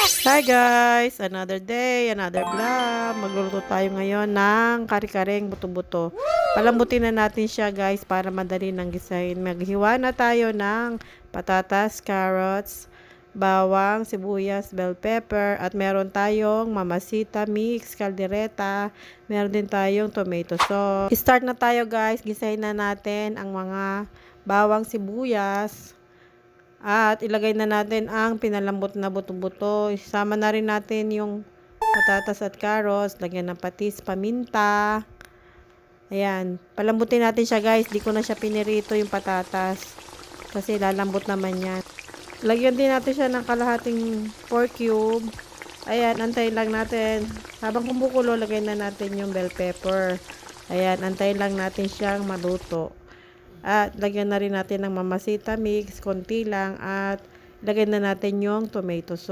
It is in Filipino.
Hi guys! Another day, another vlog. Magluluto tayo ngayon ng kare-kareng buto-buto. Palambutin na natin siya guys para madali nang gisahin. Maghiwa na tayo ng patatas, carrots, bawang, sibuyas, bell pepper, at meron tayong mamasita mix, kaldereta, meron din tayong tomato sauce. Start na tayo guys. Gisahin na natin ang mga bawang, sibuyas, at ilagay na natin ang pinalambot na buto-buto. Isama na rin natin yung patatas at carrots. Lagyan ng patis, paminta. Ayan. Palambutin natin siya guys. Di ko na siya pinirito yung patatas. Kasi lalambot naman yan. Lagyan din natin siya ng kalahating 4 cube. Ayan. Antayin lang natin. Habang kumukulo, lagay na natin yung bell pepper. Ayan. Antayin lang natin siyang maluto. At lagyan na rin natin ng mamasita mix, konti lang, at lagyan na natin yung tomato sauce.